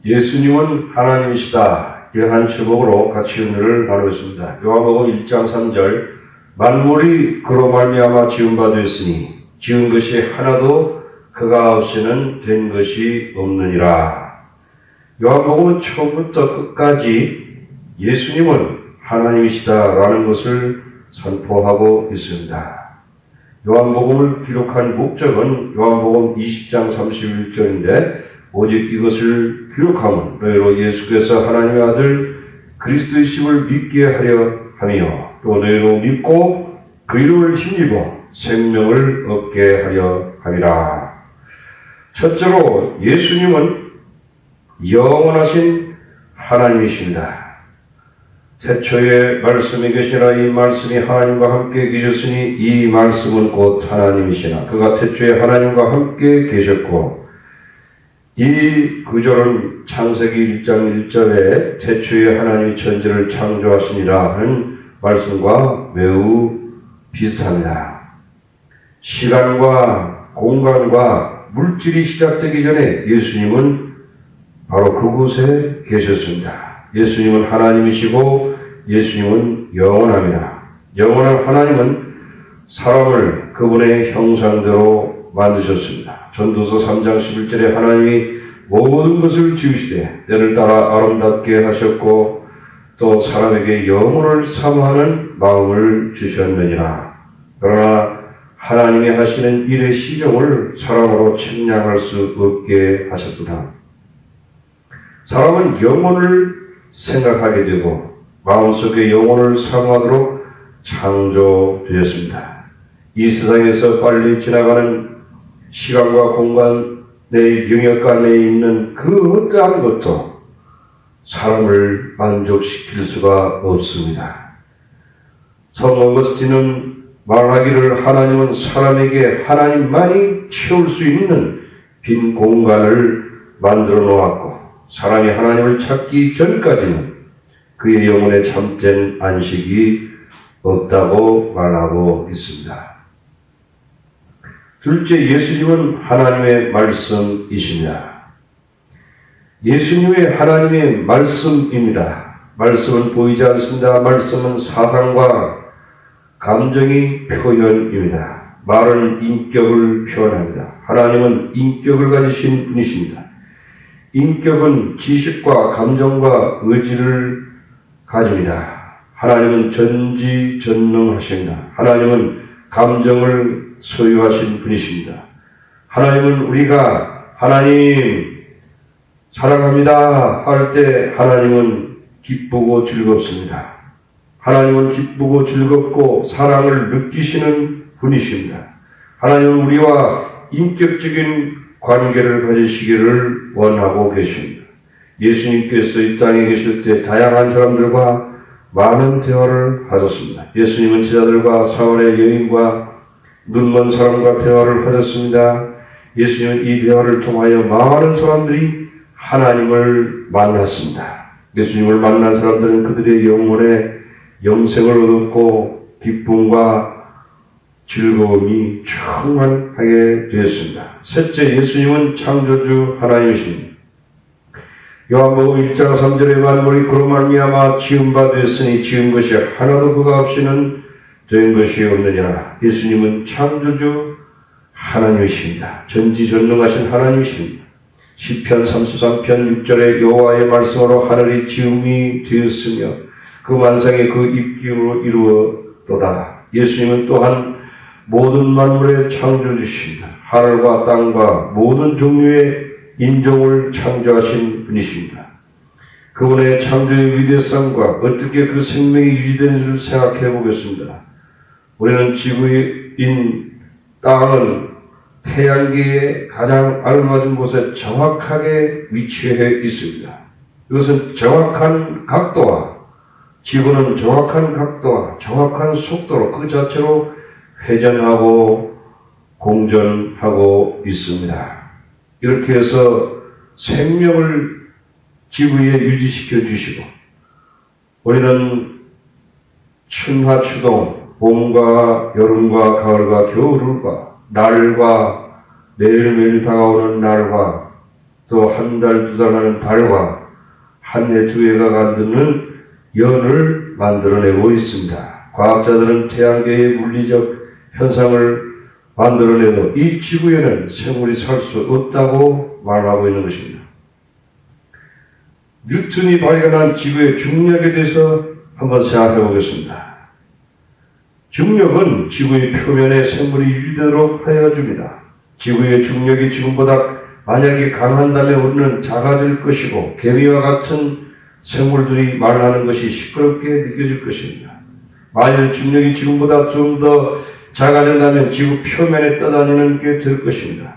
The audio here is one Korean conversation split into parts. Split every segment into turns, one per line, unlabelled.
예수님은 하나님이시다. 이러한 제목으로 같이 은혜를 나누겠습니다. 요한복음 1장 3절 만물이 그로 말미암아 지은 바 되었으니 지은 것이 하나도 그가 없이는 된 것이 없느니라. 요한복음은 처음부터 끝까지 예수님은 하나님이시다라는 것을 선포하고 있습니다. 요한복음을 기록한 목적은 요한복음 20장 31절인데 오직 이것을 기록함은 너희로 예수께서 하나님의 아들 그리스도이심을 믿게 하려 하며 또 너희로 믿고 그 이름을 힘입어 생명을 얻게 하려 함이라. 첫째로 예수님은 영원하신 하나님이십니다. 태초에 말씀이 계시나 이 말씀이 하나님과 함께 계셨으니 이 말씀은 곧 하나님이시나 그가 태초에 하나님과 함께 계셨고, 이 구절은 창세기 1장 1절에 태초에 하나님이 천지를 창조하시니라 하는 말씀과 매우 비슷합니다. 시간과 공간과 물질이 시작되기 전에 예수님은 바로 그곳에 계셨습니다. 예수님은 하나님이시고 예수님은 영원합니다. 영원한 하나님은 사람을 그분의 형상대로 만드셨습니다. 전도서 3장 11절에 하나님이 모든 것을 지으시되 때를 따라 아름답게 하셨고 또 사람에게 영혼을 사모하는 마음을 주셨느니라. 그러나 하나님이 하시는 일의 시종을 사람으로 측량할 수 없게 하셨도다. 사람은 영혼을 생각하게 되고 마음속에 영혼을 사모하도록 창조되었습니다. 이 세상에서 빨리 지나가는 시간과 공간의 영역 안에 있는 그 어떠한 것도 사람을 만족시킬 수가 없습니다. 성 어거스틴은 말하기를 하나님은 사람에게 하나님만이 채울 수 있는 빈 공간을 만들어 놓았고 사람이 하나님을 찾기 전까지는 그의 영혼에 참된 안식이 없다고 말하고 있습니다. 둘째, 예수님은 하나님의 말씀이십니다. 예수님의 하나님의 말씀입니다. 말씀은 보이지 않습니다. 말씀은 사상과 감정의 표현입니다. 말은 인격을 표현합니다. 하나님은 인격을 가지신 분이십니다. 인격은 지식과 감정과 의지를 가집니다. 하나님은 전지전능하십니다. 하나님은 감정을 소유하신 분이십니다. 하나님은 우리가 하나님 사랑합니다 할 때 하나님은 기쁘고 즐겁습니다. 하나님은 기쁘고 즐겁고 사랑을 느끼시는 분이십니다. 하나님은 우리와 인격적인 관계를 가지시기를 원하고 계십니다. 예수님께서 이 땅에 계실 때 다양한 사람들과 많은 대화를 하셨습니다. 예수님은 제자들과 사울의 여인과 눈먼 사람과 대화를 하셨습니다. 예수님은 이 대화를 통하여 많은 사람들이 하나님을 만났습니다. 예수님을 만난 사람들은 그들의 영혼에 영생을 얻었고 기쁨과 즐거움이 충만하게 되었습니다. 셋째, 예수님은 창조주 하나님이십니다. 요한복음 1장 3절에 만물이 그로 말미암아 지은 바 되었으니 지은 것이 하나도 그가 없이는 된 것이 없느니라. 예수님은 창조주 하나님이십니다. 전지전능하신 하나님이십니다. 시편 33편 6절에 여호와의 말씀으로 하늘이 지음이 되었으며 그 만상이 그 입김으로 이루어도다. 예수님은 또한 모든 만물의 창조주십니다. 하늘과 땅과 모든 종류의 인종을 창조하신 분이십니다. 그분의 창조의 위대성과 어떻게 그 생명이 유지되는지를 생각해 보겠습니다. 우리는 지구인 땅은 태양계에 가장 알맞은 곳에 정확하게 위치해 있습니다. 이것은 정확한 각도와 지구는 정확한 각도와 정확한 속도로 그 자체로 회전하고 공전하고 있습니다. 이렇게 해서 생명을 지구에 유지시켜 주시고 우리는 춘하 추동, 봄과 여름과 가을과 겨울과 날과 매일매일 다가오는 날과 또 또 한 달, 두 달 하는 달과 한 해, 두 해가 간드는 연을 만들어내고 있습니다. 과학자들은 태양계의 물리적 현상을 만들어내도 이 지구에는 생물이 살 수 없다고 말하고 있는 것입니다. 뉴턴이 발견한 지구의 중력에 대해서 한번 생각해 보겠습니다. 중력은 지구의 표면에 생물이 유지되도록 하여 줍니다. 지구의 중력이 지금보다 만약에 강한다면 우리는 작아질 것이고 개미와 같은 생물들이 말하는 것이 시끄럽게 느껴질 것입니다. 만일 중력이 지금보다 좀 더 작아진다면 지구 표면에 떠다니는 게 될 것입니다.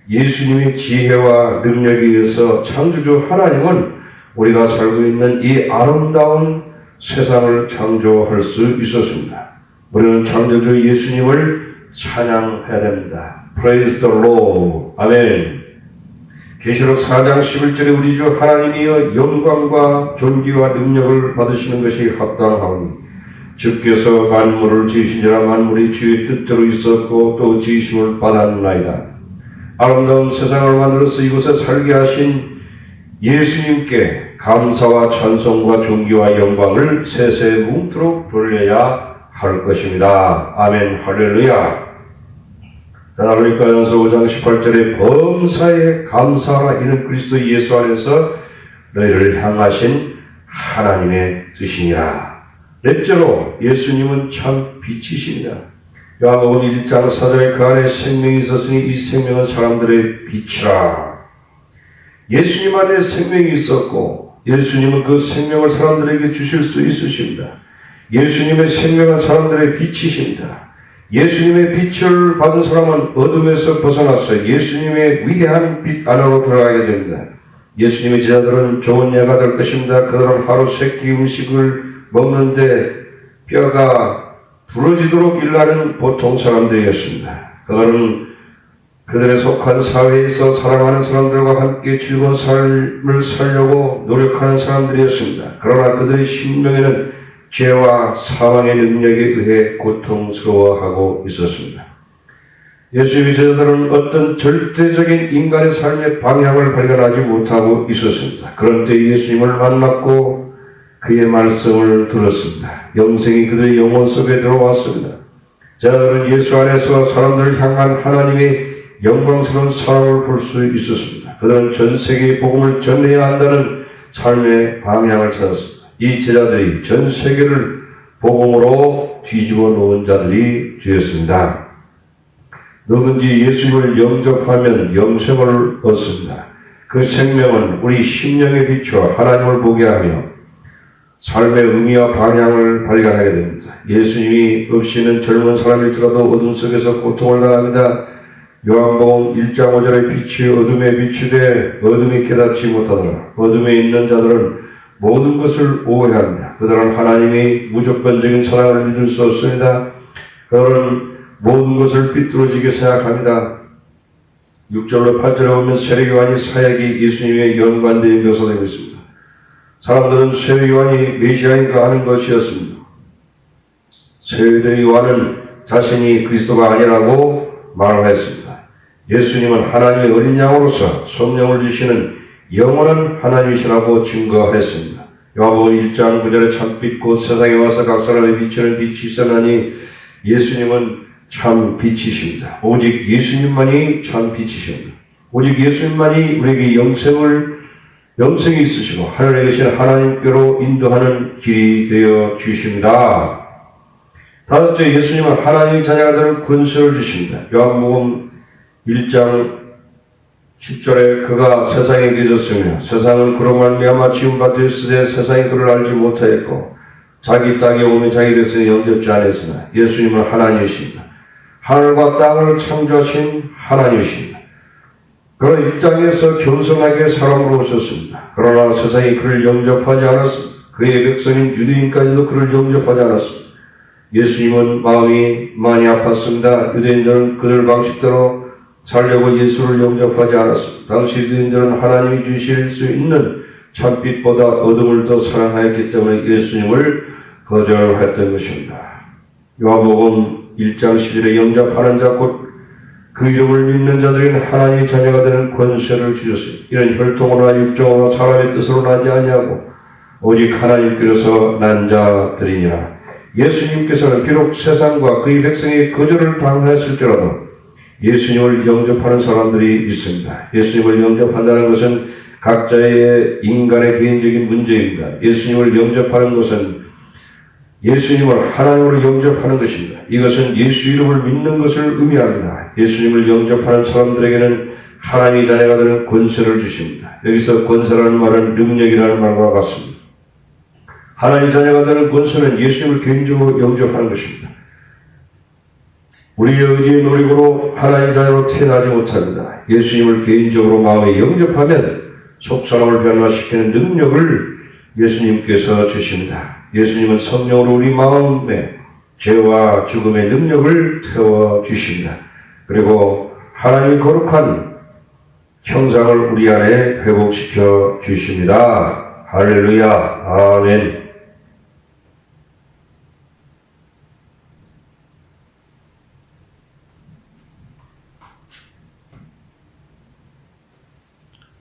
예수님의 지혜와 능력에 의해서 창조주 하나님은 우리가 살고 있는 이 아름다운 세상을 창조할 수 있었습니다. 우리는 창조주 예수님을 찬양해야 됩니다. Praise the Lord. 아멘. 계시록 4장 11절에 우리 주 하나님이여 영광과 존귀와 능력을 받으시는 것이 합당하오니 주께서 만물을 지으시니라. 만물이 주의 뜻대로 있었고 또 지으심을 받았나이다. 아름다운 세상을 만들어서 이곳에 살게 하신 예수님께 감사와 찬송과 존귀와 영광을 세세 뭉토록 돌려야 할 것입니다. 아멘. 할렐루야. 데살로니가전서 5장 18절에 범사에 감사하라. 이는 그리스도 예수 안에서 너희를 향하신 하나님의 뜻이니라. 넷째로 예수님은 참 빛이십니다. 요한복음 1장 4절에 그 안에 생명이 있었으니 이 생명은 사람들의 빛이라. 예수님 안에 생명이 있었고 예수님은 그 생명을 사람들에게 주실 수 있으십니다. 예수님의 생명은 사람들의 빛이십니다. 예수님의 빛을 받은 사람은 어둠에서 벗어나서 예수님의 위대한 빛 안으로 들어가게 됩니다. 예수님의 제자들은 좋은 예가 될 것입니다. 그들은 하루 3끼 음식을 먹는데 뼈가 부러지도록 일하는 보통 사람들이었습니다. 그들은 그들의 속한 사회에서 사랑하는 사람들과 함께 즐거운 삶을 살려고 노력하는 사람들이었습니다. 그러나 그들의 심령에는 죄와 사망의 능력에 의해 고통스러워하고 있었습니다. 예수님의 제자들은 어떤 절대적인 인간의 삶의 방향을 발견하지 못하고 있었습니다. 그런 때 예수님을 만났고 그의 말씀을 들었습니다. 영생이 그들의 영혼 속에 들어왔습니다. 제자들은 예수 안에서 사람들을 향한 하나님의 영광스러운 사랑을 볼 수 있었습니다. 그들은 전 세계의 복음을 전해야 한다는 삶의 방향을 찾았습니다. 이 제자들이 전 세계를 복음으로 뒤집어 놓은 자들이 되었습니다. 누구든지 예수님을 영접하면 영생을 얻습니다. 그 생명은 우리 심령에 비추어 하나님을 보게 하며 삶의 의미와 방향을 발견하게 됩니다. 예수님이 없이는 젊은 사람일지라도 어둠 속에서 고통을 당합니다. 요한복음 1장 5절의 빛이 어둠에 비추되 어둠이 깨닫지 못하더라. 어둠에 있는 자들은 모든 것을 오해합니다. 그들은 하나님의 무조건적인 사랑을 믿을 수 없습니다. 그들은 모든 것을 삐뚤어지게 생각합니다. 6절로 8절에 보면 세례요한이 사역이 예수님의 연관되어 묘사되고 있습니다. 사람들은 세례요한이 메시아인가 하는 것이었습니다. 세례요한은 자신이 그리스도가 아니라고 말을 했습니다. 예수님은 하나님의 어린 양으로서 성령을 주시는 영원한 하나님이시라고 증거했습니다. 요한복음 1장 9절에 참빛 곧 세상에 와서 각 사람의 비추는 빛이 있었나니 예수님은 참 빛이십니다. 오직 예수님만이 참 빛이십니다. 오직 예수님만이 우리에게 영생이 있으시고 하늘에 계신 하나님께로 인도하는 길이 되어 주십니다. 다섯째, 예수님은 하나님의 자녀가 되는 권세를 주십니다. 요한복음 1장 10절에 그가 세상에 계셨으며 세상은 그로 말미암아 지음바 되었으되 세상이 그를 알지 못하였고 자기 땅에 오면 자기 백성이 영접지 않았으나 예수님은 하나님이십니다. 하늘과 땅을 창조하신 하나님이십니다. 그는 이 땅에서 겸손하게 사람으로 오셨습니다. 그러나 세상이 그를 영접하지 않았습니다. 그의 백성인 유대인까지도 그를 영접하지 않았습니다. 예수님은 마음이 많이 아팠습니다. 유대인들은 그들 방식대로 살려고 예수를 영접하지 않았습니다. 당시 유대인들은 하나님이 주실 수 있는 참빛보다 어둠을 더 사랑하였기 때문에 예수님을 거절했던 것입니다. 요한복음 1장 11절에 영접하는 자 곧 그 이름을 믿는 자들에게는 하나님의 자녀가 되는 권세를 주셨으니 이런 혈통으로나 육정으로나 사람의 뜻으로 나지 아니하고 오직 하나님께로서 난 자들이니라. 예수님께서는 비록 세상과 그의 백성의 거절을 당하였을지라도 예수님을 영접하는 사람들이 있습니다. 예수님을 영접한다는 것은 각자의 인간의 개인적인 문제입니다. 예수님을 영접하는 것은 예수님을 하나님으로 영접하는 것입니다. 이것은 예수 이름을 믿는 것을 의미합니다. 예수님을 영접하는 사람들에게는 하나님의 자녀가 되는 권세를 주십니다. 여기서 권세라는 말은 능력이라는 말과 같습니다. 하나님의 자녀가 되는 권세는 예수님을 개인적으로 영접하는 것입니다. 우리의 의지의 노력으로 하나님의 자녀로 태어나지 못합니다. 예수님을 개인적으로 마음에 영접하면 속사람을 변화시키는 능력을 예수님께서 주십니다. 예수님은 성령으로 우리 마음에 죄와 죽음의 능력을 태워주십니다. 그리고 하나님의 거룩한 형상을 우리 안에 회복시켜 주십니다. 할렐루야. 아멘.